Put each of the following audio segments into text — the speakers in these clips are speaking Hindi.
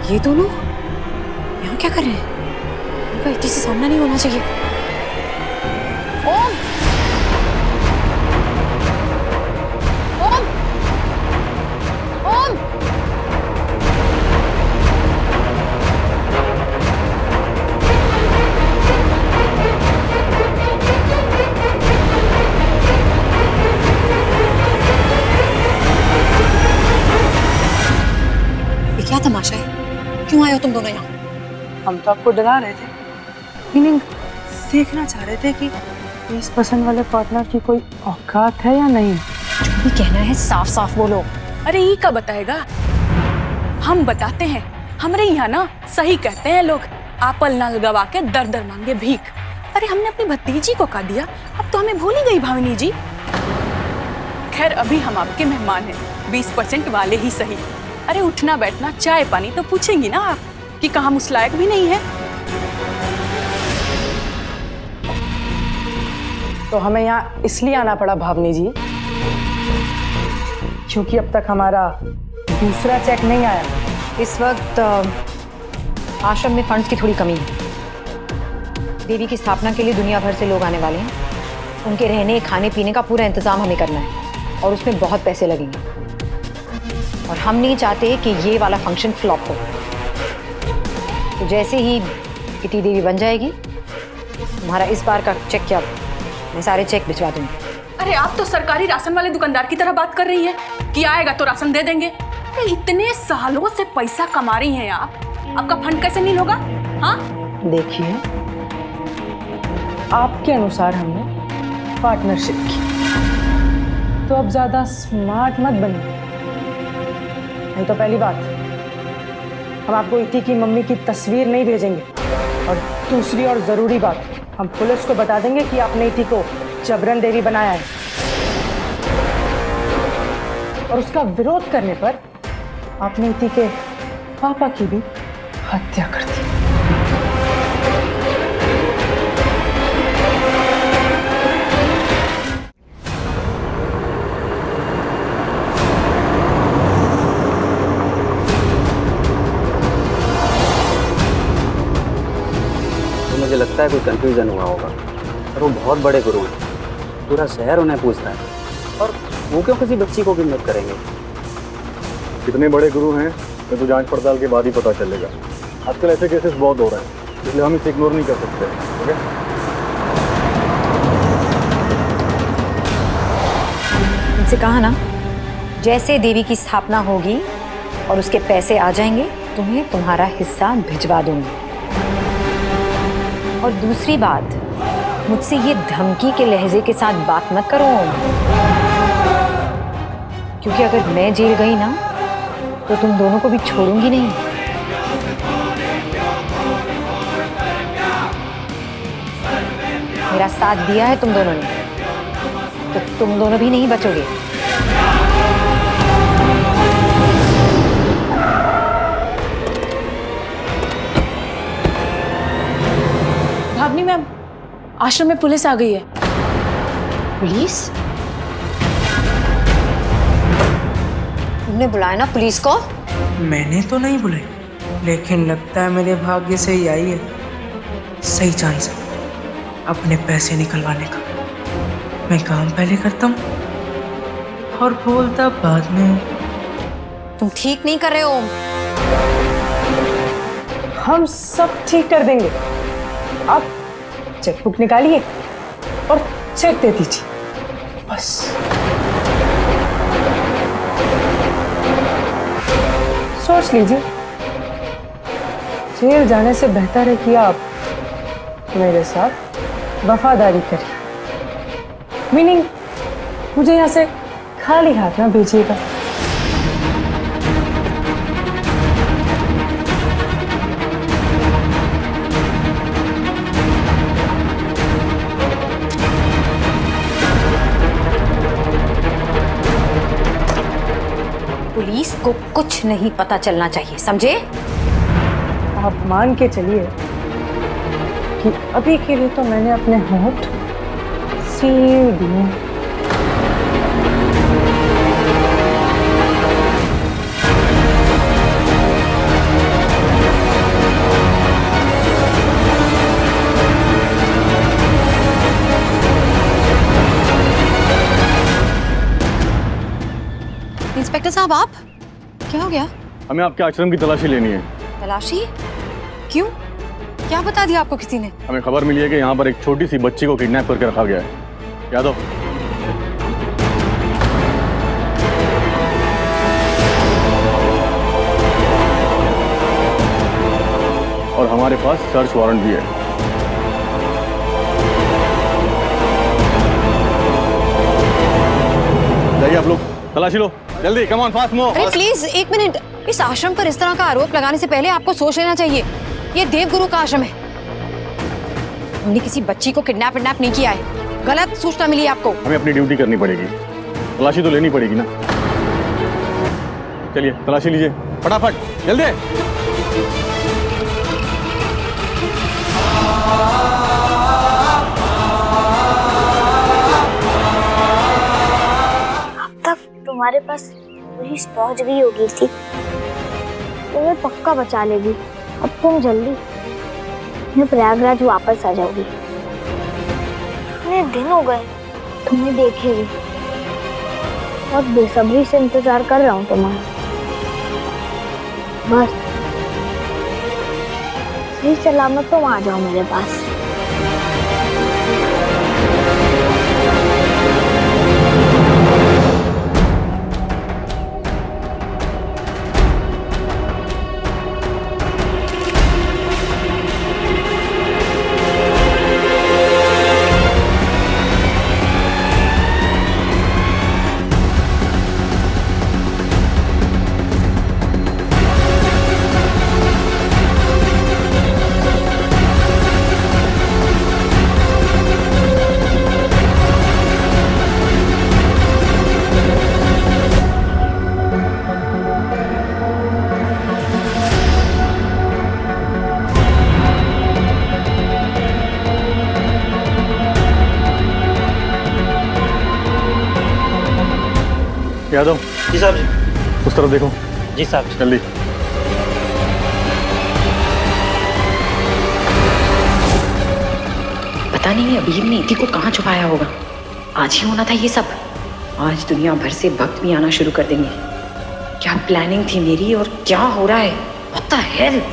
ये दोनों यहाँ क्या कर रहे हैं? इनका इतनी से सामना नहीं होना चाहिए। ओम! ओम! ओम! ये क्या तमाशा है? क्यों आए हो तुम दोनों यहाँ? हम तो आपको डरा रहे थे, मीनिंग देखना चाह रहे थे कि इस पसंद वाले पार्टनर की कोई औकात है या नहीं। जो भी कहना है साफ साफ बोलो। अरे ये का बताएगा, हम बताते हैं। हमारे यहाँ ना सही कहते हैं लोग, आपल ना लगवा के दर दर मांगे भीख। अरे हमने अपनी भतीजी को कहा दिया, अब तो हमें भूल ही गई भावनी जी। खैर अभी हम आपके मेहमान हैं, 20% वाले ही सही। अरे उठना बैठना चाय पानी तो पूछेंगी ना आप कि कहाँ हम उस लायक भी नहीं है। तो हमें यहाँ इसलिए आना पड़ा भावनी जी, क्योंकि अब तक हमारा दूसरा चेक नहीं आया। इस वक्त आश्रम में फंड्स की थोड़ी कमी है। देवी की स्थापना के लिए दुनिया भर से लोग आने वाले हैं। उनके रहने खाने पीने का पूरा इंतजाम हमें करना है और उसमें बहुत पैसे लगेंगे। और हम नहीं चाहते कि ये वाला फंक्शन फ्लॉप हो। तो जैसे ही इटी देवी बन जाएगी, तुम्हारा इस बार का चेक क्या, मैं सारे चेक भिजवा दूंगी। अरे आप तो सरकारी राशन वाले दुकानदार की तरह बात कर रही है कि आएगा तो राशन दे देंगे। अरे इतने सालों से पैसा कमा रही हैं आप, आपका फंड कैसे नहीं होगा? हाँ देखिए, आपके अनुसार हमने पार्टनरशिप की, तो अब ज्यादा स्मार्ट मत बनिए। नहीं तो पहली बात, हम आपको इटी की मम्मी की तस्वीर नहीं भेजेंगे, और दूसरी और जरूरी बात, हम पुलिस को बता देंगे कि आपने इटी को जबरन देवी बनाया है। और उसका विरोध करने पर आपने इटी के पापा की भी हत्या कर दी। मुझे लगता है कोई कंफ्यूजन हुआ होगा, और वो बहुत बड़े गुरु हैं, पूरा शहर उन्हें पूछता है, और वो क्यों किसी बच्ची को किडनैप करेंगे? कितने बड़े गुरु हैं ये तो जांच पड़ताल के बाद ही पता चलेगा। आजकल ऐसे केसेस बहुत हो रहे हैं, इसलिए हम इसे इग्नोर नहीं कर सकते। ओके? उनसे कहा ना, जैसे देवी की स्थापना होगी और उसके पैसे आ जाएंगे, तुम्हें तुम्हारा हिस्सा भिजवा दूंगी। और दूसरी बात, मुझसे ये धमकी के लहजे के साथ बात मत करो, क्योंकि अगर मैं जेल गई ना तो तुम दोनों को भी छोड़ूंगी नहीं। मेरा साथ दिया है तुम दोनों ने, तो तुम दोनों भी नहीं बचोगे। भावनी मैम, आश्रम में पुलिस आ गई है। पुलिस? तुमने बुलाया ना पुलिस को? मैंने तो नहीं बुलाई, लेकिन लगता है मेरे भाग्य से ही आई है सही चांस अपने पैसे निकलवाने का। मैं काम पहले करता हूँ और बोलता बाद में। तुम ठीक नहीं कर रहे हो। हम सब ठीक कर देंगे, आप चेकबुक निकालिए और चेक दे दीजिए बस। सोच लीजिए, जेल जाने से बेहतर है कि आप मेरे साथ वफादारी करिए। मीनिंग मुझे यहाँ से खाली हाथ ना भेजिएगा। पुलिस को कुछ नहीं पता चलना चाहिए, समझे? आप मान के चलिए कि अभी के लिए तो मैंने अपने होंठ सील दिए। इंस्पेक्टर साहब आप, क्या हो गया? हमें आपके आश्रम की तलाशी लेनी है। तलाशी? क्यों? क्या बता दिया आपको किसी ने? हमें खबर मिली है कि यहाँ पर एक छोटी सी बच्ची को किडनैप करके रखा गया है। यादव, और हमारे पास सर्च वारंट भी है। जाइए आप लोग, तलाशी लो जल्दी, कम ऑन फास्ट मूव। अरे प्लीज एक मिनट, इस आश्रम पर इस तरह का आरोप लगाने से पहले आपको सोच लेना चाहिए। ये देवगुरु का आश्रम है। हमने किसी बच्ची को किडनैप नहीं किया है। गलत सूचना मिली है आपको। हमें अपनी ड्यूटी करनी पड़ेगी, तलाशी तो लेनी पड़ेगी ना। चलिए तलाशी लीजिए फटाफट, जल्दी। अब तक तुम्हारे पास पुलिस पहुंच गई होगी थी, तुम्हें पक्का बचा लेगी। अब तुम जल्दी मैं प्रयागराज वापस आ जाओगी। इतने दिन हो गए तुम्हें देखे भी, और बेसब्री से इंतजार कर रहा हूँ तुम्हारा। बस सही सलामत तुम आ जाओ मेरे पास। यादव जी साहब जी। उस तरफ देखो। जी साहब जी। जल्दी। पता नहीं अबीर ने इति को कहाँ छुपाया होगा। आज ही होना था ये सब। आज दुनिया भर से भक्त भी आना शुरू कर देंगे। क्या प्लानिंग थी मेरी और क्या हो रहा है? What the hell?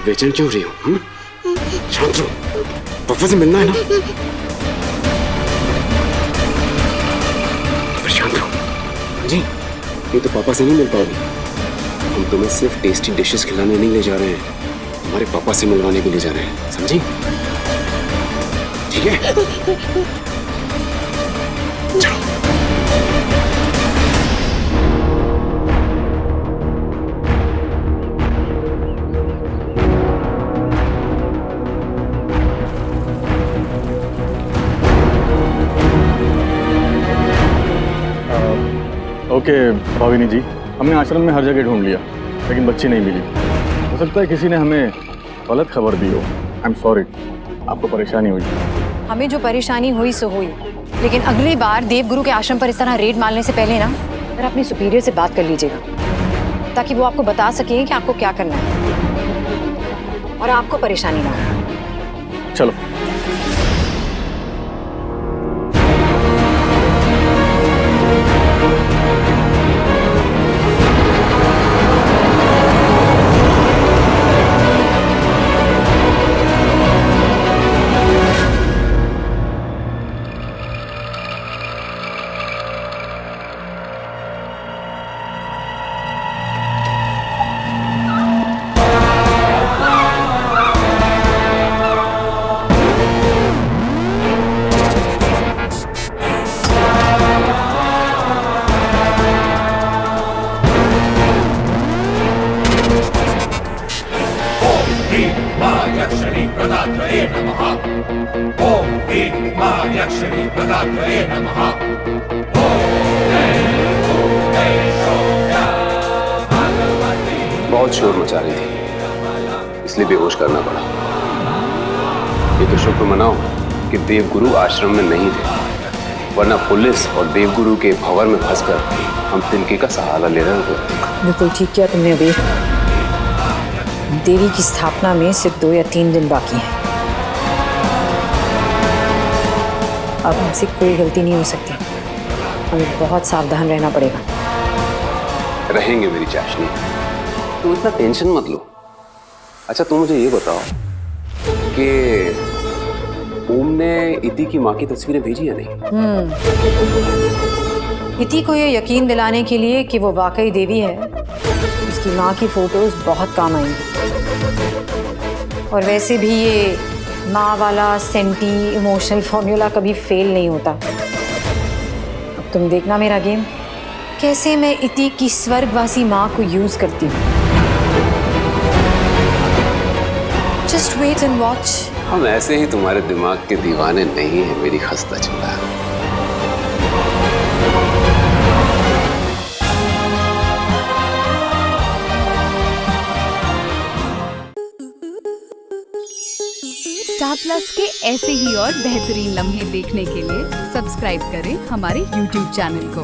बेचैन क्यों रही हो? शांत रहो, पापा से मिलना है ना। तो शांत रहो जी। ये तो पापा से नहीं मिल पाओगी। हम तुम्हें सिर्फ टेस्टी डिशेस खिलाने नहीं ले जा रहे हैं, हमारे पापा से मिलवाने भी ले जा रहे हैं, समझी? ठीक है, चलो। ओके भाविनी जी, हमने आश्रम में हर जगह ढूंढ लिया लेकिन बच्ची नहीं मिली। हो सकता है किसी ने हमें गलत खबर दी हो। आई एम सॉरी, आपको परेशानी हुई। हमें जो परेशानी हुई सो हुई, लेकिन अगली बार देवगुरु के आश्रम पर इस तरह रेड मारने से पहले ना फिर अपने सुपीरियर से बात कर लीजिएगा, ताकि वो आपको बता सके कि आपको क्या करना है और आपको परेशानी ना हो। चलो। प्रदात्रये नमः। ओम ह्रीं महायक्षिणी प्रदात्रये नमः। बहुत शोर मचा रही थी, इसलिए बेहोश करना पड़ा। ये तो शुक्र मनाओ कि देवगुरु आश्रम में नहीं थे, वरना पुलिस और देवगुरु के भंवर में फंसकर हम तिनके का सहारा ले रहे होते। बिल्कुल ठीक किया तुमने अबीर। देवी की स्थापना में सिर्फ 2 या 3 दिन बाकी हैं। अब हमसे कोई गलती नहीं हो सकती, हमें बहुत सावधान रहना पड़ेगा। रहेंगे मेरी चाशनी, तुम इतना टेंशन मत लो। अच्छा तुम मुझे ये बताओ कि ओम ने इति की माँ की तस्वीरें भेजी या नहीं? इति को ये यकीन दिलाने के लिए कि वो वाकई देवी है, उसकी माँ की फोटोज बहुत काम आएंगी। और वैसे भी ये माँ वाला सेंटी इमोशनल फॉर्मूला कभी फेल नहीं होता। अब तुम देखना मेरा गेम, कैसे मैं इति की स्वर्गवासी माँ को यूज करती हूँ। Just wait and watch. हम ऐसे ही तुम्हारे दिमाग के दीवाने नहीं हैं मेरी खस्ता चला। स्टार प्लस के ऐसे ही और बेहतरीन लम्हे देखने के लिए सब्सक्राइब करें हमारे YouTube चैनल को।